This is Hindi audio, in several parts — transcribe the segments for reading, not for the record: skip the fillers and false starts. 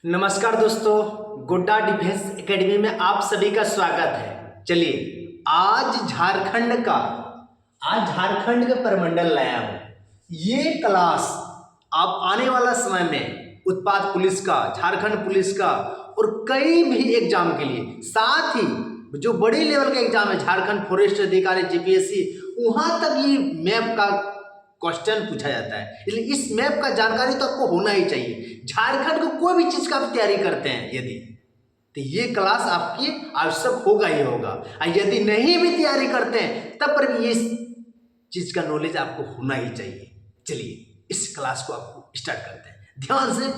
नमस्कार दोस्तों, गोड्डा डिफेंस एकेडमी में आप सभी का स्वागत है। चलिए आज झारखंड के प्रमंडल लाया हूँ। ये क्लास आप आने वाला समय में उत्पाद पुलिस का, झारखंड पुलिस का और कई भी एग्जाम के लिए, साथ ही जो बड़े लेवल का एग्जाम है झारखंड फॉरेस्ट अधिकारी जीपीएससी, वहां तक ये मैप का क्वेश्चन पूछा जाता है। इसलिए इस मैप का जानकारी तो आपको होना ही चाहिए। झारखंड को कोई भी चीज का आप तैयारी करते हैं यदि, तो ये क्लास आपकी आवश्यक होगा ही होगा। और यदि नहीं भी तैयारी करते हैं तब पर भी इस चीज का नॉलेज आपको होना ही चाहिए। चलिए इस क्लास को आपको स्टार्ट करते हैं। ध्यान से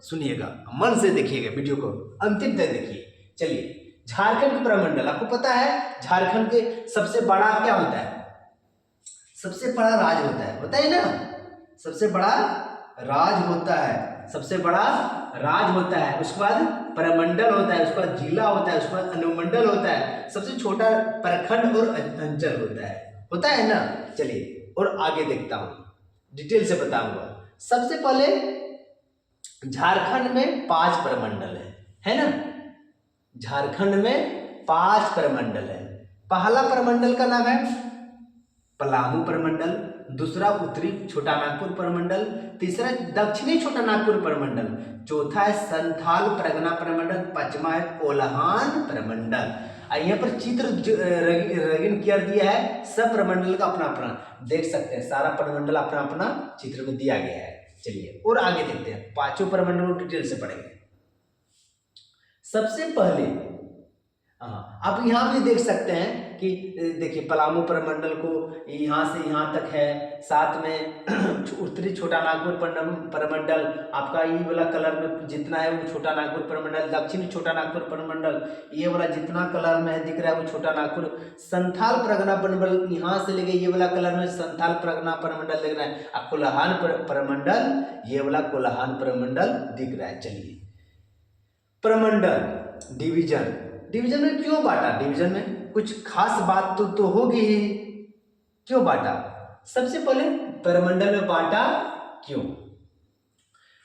सुनिएगा, मन से देखिएगा, वीडियो को अंतिम तक देखिए। चलिए, झारखंड के प्रमंडल, आपको पता है झारखंड के सबसे बड़ा क्या होता है? सबसे बड़ा राज होता है ना? सबसे बड़ा राज होता है, सबसे बड़ा राज होता है। उसके बाद प्रमंडल होता है, उसके बाद जिला होता है, उसके बाद अनुमंडल होता है, सबसे छोटा प्रखंड और अंचल होता है ना? चलिए और आगे देखता हूं, डिटेल से बताऊंगा। सबसे पहले झारखंड में 5 प्रमंडल है ना? झारखंड में 5 प्रमंडल है। पहला प्रमंडल का नाम है पलामू प्रमंडल, दूसरा उत्तरी छोटा नागपुर प्रमंडल, तीसरा दक्षिणी छोटा नागपुर प्रमंडल, चौथा है संथाल परगना प्रमंडल, पांचवा है कोल्हान प्रमंडल। यहाँ पर चित्र रंगीन कर दिया है। सब प्रमंडल का अपना अपना देख सकते हैं, सारा प्रमंडल अपना अपना चित्र में दिया गया है। चलिए और आगे देखते हैं, 5 प्रमंडल को डिटेल से पढ़ेंगे। सबसे पहले आप यहाँ भी देख सकते हैं कि देखिए पलामू प्रमंडल को यहाँ से यहाँ तक है, साथ में उत्तरी छोटा नागपुर प्रमंडल आपका ये वाला कलर में जितना है वो छोटा नागपुर प्रमंडल, दक्षिणी छोटा नागपुर प्रमंडल ये वाला जितना कलर में दिख रहा है वो छोटा नागपुर, संथाल परगना प्रमंडल यहाँ से लेके ये वाला कलर में संथाल परगना प्रमंडल दिख रहा है, और कोल्हान प्रमंडल ये वाला कोल्हान प्रमंडल दिख रहा है। चलिए प्रमंडल डिवीजन में क्यों बांटा? डिवीजन में कुछ खास बात तो होगी ही। क्यों बांटा? सबसे पहले प्रमंडल में बांटा क्यों?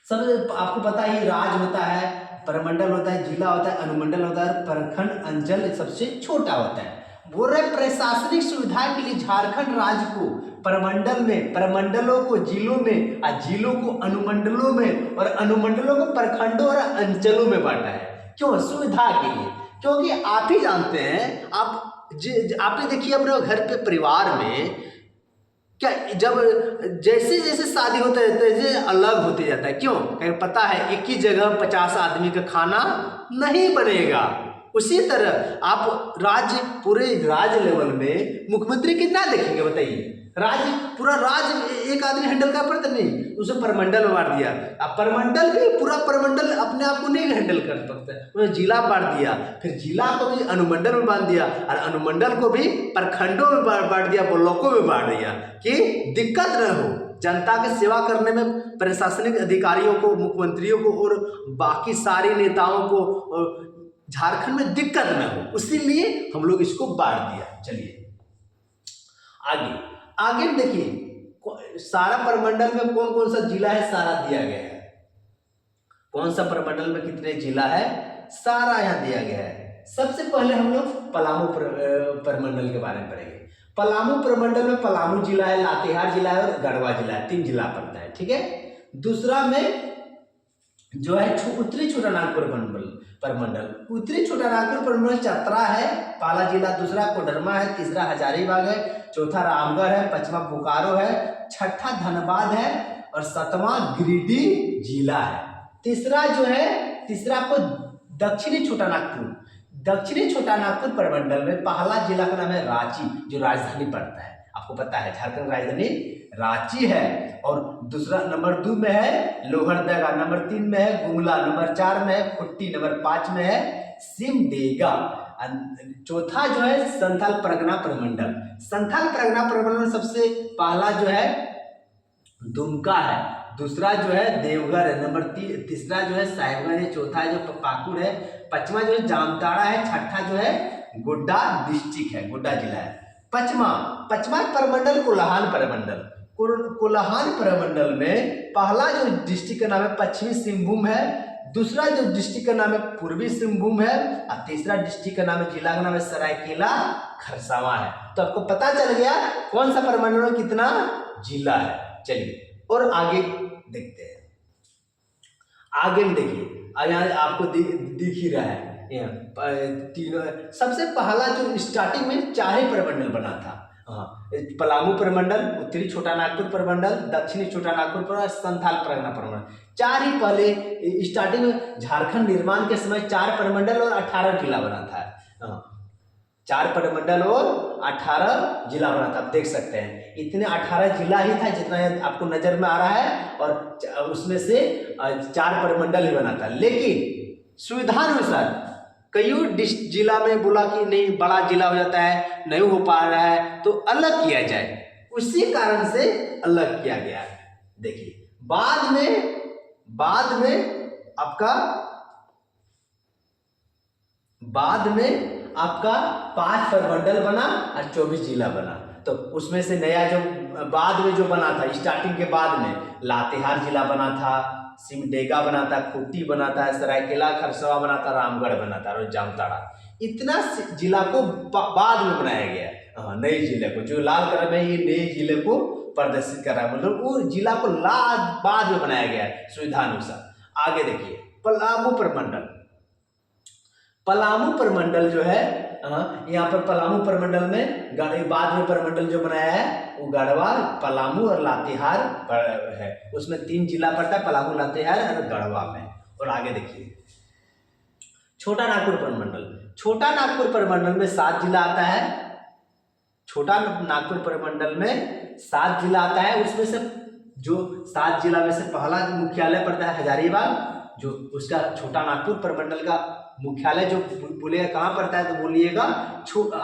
सब आपको पता है राज होता है, प्रमंडल होता है, जिला होता है, अनुमंडल होता है, प्रखंड अंचल सबसे छोटा होता है। बोल रहे प्रशासनिक सुविधा के लिए झारखंड राज्य को प्रमंडल में, प्रमंडलों को जिलों में, और जिलों को अनुमंडलों में, और अनुमंडलों को प्रखंडों और अंचलों में बांटा है। क्यों? सुविधा के लिए। क्योंकि आप ही जानते हैं, आप ही देखिए अपने घर पे परिवार में क्या, जब जैसे जैसे शादी होता है तैसे अलग होते जाता है। क्यों? क्योंकि पता है एक ही जगह 50 आदमी का खाना नहीं बनेगा। उसी तरह आप पूरे राज्य लेवल में मुख्यमंत्री कितना देखेंगे बताइए? पूरा राज्य एक आदमी हैंडल कर पाता नहीं, उसे प्रमंडल में बांट दिया। अब प्रमंडल भी पूरा प्रमंडल अपने आप को नहीं हैंडल कर सकता है, उन्हें जिला बांट दिया, फिर जिला को भी अनुमंडल में बांट दिया, और अनुमंडल को भी प्रखंडों में बांट दिया, ब्लॉकों में बांट दिया कि दिक्कत न हो, जनता की सेवा करने में प्रशासनिक अधिकारियों को, मुख्यमंत्रियों को और बाकी सारे नेताओं को झारखंड में दिक्कत न हो, इसीलिए हम लोग इसको बांट दिया। चलिए आगे देखिए, सारा प्रमंडल में कौन कौन सा जिला है सारा दिया गया है। कौन सा प्रमंडल में कितने जिला है सारा यहाँ दिया गया है। सबसे पहले हम लोग पलामू प्रमंडल के बारे में पढ़ेंगे। पलामू प्रमंडल में पलामू जिला है, लातेहार जिला है और गढ़वा जिला है, 3 जिला पड़ता है। ठीक है। दूसरा में जो है उत्तरी छोटा नागपुर प्रमंडल, उत्तरी छोटा नागपुर प्रमंडल चतरा है पहला जिला, दूसरा कोडरमा है, तीसरा हजारीबाग है, चौथा रामगढ़ है, पांचवा बोकारो है, छठा धनबाद है और 7वां गिरिडीह जिला है। तीसरा आपको दक्षिणी छोटा नागपुर प्रमंडल में पहला जिला का नाम है रांची, जो राजधानी पड़ता है। आपको पता है झारखंड राजधानी रांची है। और दूसरा नंबर 2 में है लोहरदगा, नंबर 3 में है गुमला, नंबर 4 में है खुट्टी, नंबर 5 में है सिमडेगा, चौथा जो है संथाल परगना प्रमंडल। संथाल परगना प्रमंडल सबसे पहला जो है दुमका है, दूसरा जो है देवघर है, नंबर तीसरा जो है साहिबगंज है, चौथा जो पाकुड़ है, 5वां जो है जामताड़ा है, छठा जो है गोड्डा डिस्ट्रिक्ट है, गोड्डा जिला है। पचमा प्रमंडल कोल्हान प्रमंडल। कोल्हान प्रमंडल में पहला जो डिस्ट्रिक्ट का नाम है पश्चिमी सिंहभूम है, दूसरा जो डिस्ट्रिक्ट का नाम है पूर्वी सिंहभूम है, और तीसरा डिस्ट्रिक्ट का नाम है, जिला का नाम है सरायकेला खरसावां है। तो आपको पता चल गया कौन सा प्रमंडल में कितना जिला है। चलिए और आगे देखते हैं। आगे में देखिए, यहाँ आपको दिख ही रहा है तीनों। सबसे पहला जो स्टार्टिंग में 4 ही प्रमंडल बना था। पलामू प्रमंडल, उत्तरी छोटा नागपुर प्रमंडल, दक्षिणी छोटा नागपुर प्रमंडल, संथाल परगना प्रमंडल, 4 ही पहले स्टार्टिंग में झारखंड निर्माण के समय 4 प्रमंडल और 18 जिला बना था। 4 प्रमंडल और 18 जिला बना था। आप देख सकते हैं इतने 18 जिला ही था जितना आपको नजर में आ रहा है, और उसमें से 4 प्रमंडल ही बना था। लेकिन सुविधानुसार कई जिला में बोला कि नहीं बड़ा जिला हो जाता है, नहीं हो पा रहा है, तो अलग किया जाए, उसी कारण से अलग किया गया। देखिए बाद में आपका 5 प्रमंडल बना और 24 जिला बना। तो उसमें से नया जो बाद में जो बना था, स्टार्टिंग के बाद में लातेहार जिला बना था, सिमडेगा बना था, खूंटी बना था, सरायकेला खरसावां बना था, रामगढ़ बना था और जामताड़ा। इतना जिला को बाद में बनाया गया। नए जिले को, जो लाल कलर में ये नए जिले को प्रदर्शित कर रहा है, मतलब वो जिला को बाद में बनाया गया है सुविधानुसार। आगे देखिए पलामू प्रमंडल। पलामू प्रमंडल जो है, यहाँ पर पलामू प्रमंडल में बाद में प्रमंडल जो बनाया है वो गढ़वा, पलामू और लातेहार है। उसमें 3 जिला पड़ता है, पलामू, लातेहार और गढ़वा में। और आगे देखिए छोटा नागपुर प्रमंडल। छोटा नागपुर प्रमंडल में 7 जिला आता है। छोटा नागपुर प्रमंडल में 7 जिला आता है। उसमें से जो 7 जिला में से पहला मुख्यालय पड़ता है हजारीबाग, जो उसका छोटा नागपुर प्रमंडल का मुख्यालय जो बोलिएगा कहाँ पड़ता है, तो बोलिएगा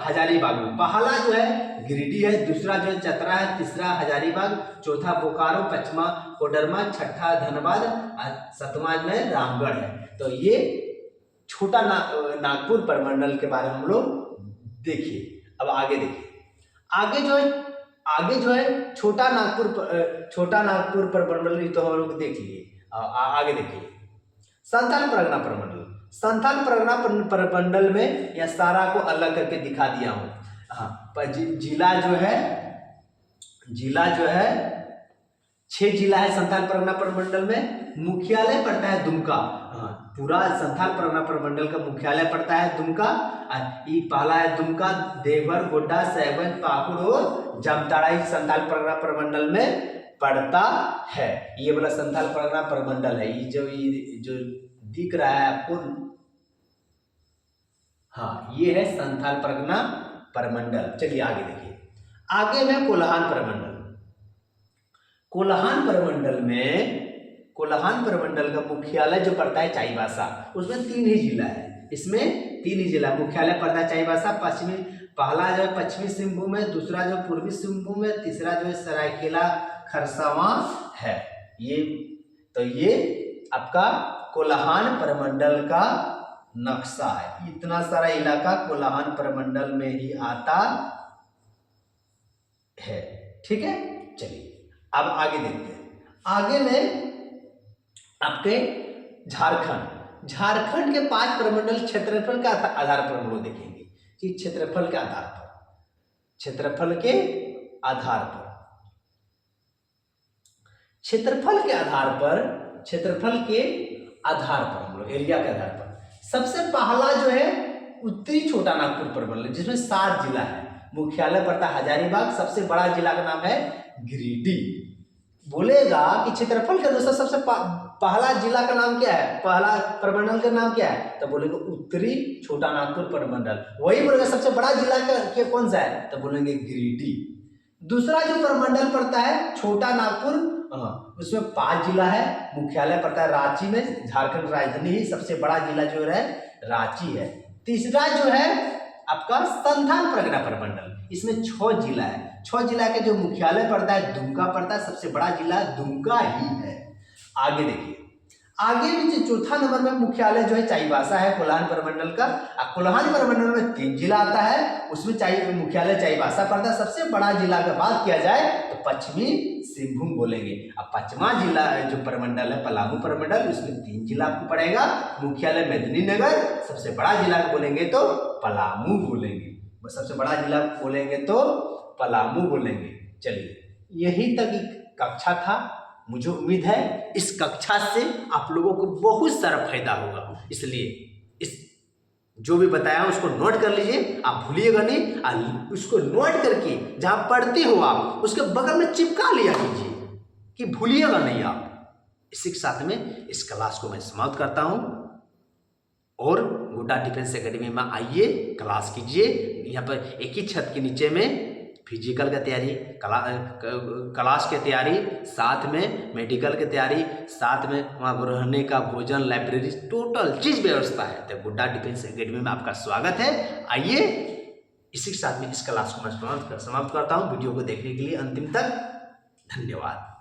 हजारीबाग में। पहला जो है गिरिडीह है, दूसरा जो है चतरा है, तीसरा हजारीबाग, चौथा बोकारो, पांचवा कोडरमा, छठा धनबाद और 7वां में रामगढ़ है। तो ये छोटा नागपुर प्रमंडल के बारे में हम लोग देखिए। अब आगे देखिए, आगे जो है छोटा नागपुर प्रमंडल तो हम लोग देख लिए। आगे देखिए संथाल परगना प्रमंडल। संथाल परगना प्रमंडल में यह सारा को अलग करके दिखा दिया हूँ। जिला जो है 6 जिला है संथाल परगना प्रमंडल में। मुख्यालय पड़ता है दुमका। पूरा संथाल परगना प्रमंडल का मुख्यालय पड़ता है दुमका। ये पहला है दुमका, देवघर, गोड्डा, साहेबगंज, पाकुड़ और जामताड़ा संथाल परगना प्रमंडल में पड़ता है। ये वाला संथाल परगना प्रमंडल है। ये जो दिख रहा है आपको, ये है संथाल परगना प्रमंडल। चलिए आगे देखिए। आगे में कोल्हान प्रमंडल। कोल्हान प्रमंडल का मुख्यालय जो पड़ता है चाईबासा। उसमें 3 ही जिला है। इसमें 3 ही जिला, मुख्यालय पड़ता है चाईबासा। पहला जो है पश्चिमी सिंहभूम है, दूसरा जो पूर्वी सिंहभूम है, तीसरा जो है सरायकेला खरसावां है। ये आपका कोल्हान प्रमंडल का नक्शा है। इतना सारा इलाका कोल्हान प्रमंडल में ही आता है। ठीक है, चलिए अब आगे देखते हैं। आगे में आपके झारखंड के 5 प्रमंडल क्षेत्रफल के आधार पर हम लोग देखेंगे कि क्षेत्रफल के आधार पर हम लोग एरिया के आधार पर सबसे पहला जो है उत्तरी छोटा नागपुर प्रमंडल, जिसमें 7 जिला है। मुख्यालय पड़ता है हजारीबाग। सबसे बड़ा जिला का नाम है गिरिडीह। बोलेगा कि क्षेत्रफल के अनुसार सबसे पहला जिला का नाम क्या है, पहला प्रमंडल का नाम क्या है, तो बोलेंगे उत्तरी छोटा नागपुर प्रमंडल। वही बोलेगा सबसे बड़ा जिला का कौन सा है, तो बोलेंगे गिरिडीह। दूसरा जो प्रमंडल पड़ता है छोटा नागपुर, उसमें 5 जिला है। मुख्यालय पड़ता है रांची में। झारखंड राजधानी ही सबसे बड़ा जिला जो है रांची है। तीसरा जो है आपका संथाल परगना प्रमंडल। इसमें 6 जिला है। 6 जिला के जो मुख्यालय पड़ता है दुमका पड़ता है। सबसे बड़ा जिला दुमका ही है। आगे देखिए, आगे भी जो चौथा नंबर में मुख्यालय जो है चाईबासा है कोल्हान प्रमंडल का। कोल्हान प्रमंडल में 3 जिला आता है, उसमें मुख्यालय चाईबासा पड़ता है। सबसे बड़ा जिला का बात किया जाए तो पश्चिमी सिंहभूम बोलेंगे। अब पश्चिमा जिला जो प्रमंडल है पलामू प्रमंडल, उसमें 3 जिला आपको पड़ेगा। मुख्यालय मेदिनीनगर, सबसे बड़ा जिला बोलेंगे तो पलामू बोलेंगे। सबसे बड़ा जिला बोलेंगे तो पलामू बोलेंगे। चलिए, यही तक कक्षा था। मुझे उम्मीद है इस कक्षा से आप लोगों को बहुत सारा फायदा होगा, इसलिए इस जो भी बताया उसको नोट कर लीजिए, आप भूलिएगा नहीं। उसको नोट करके जहां पढ़ते हो आप उसके बगल में चिपका लिया कीजिए कि भूलिएगा नहीं आप। इसी के साथ में इस क्लास को मैं समाप्त करता हूं और गोड्डा डिफेंस एकेडमी में आइए, क्लास कीजिए। यहाँ पर एक ही छत के नीचे में फिजिकल का तैयारी, क्लास की तैयारी, साथ में मेडिकल की तैयारी, साथ में वहाँ रहने का भोजन, लाइब्रेरी, टोटल चीज़ व्यवस्था है। तो गोड्डा डिफेंस एकेडमी में आपका स्वागत है, आइए। इसी के साथ में इस क्लास को मैं समाप्त करता हूँ। वीडियो को देखने के लिए अंतिम तक धन्यवाद।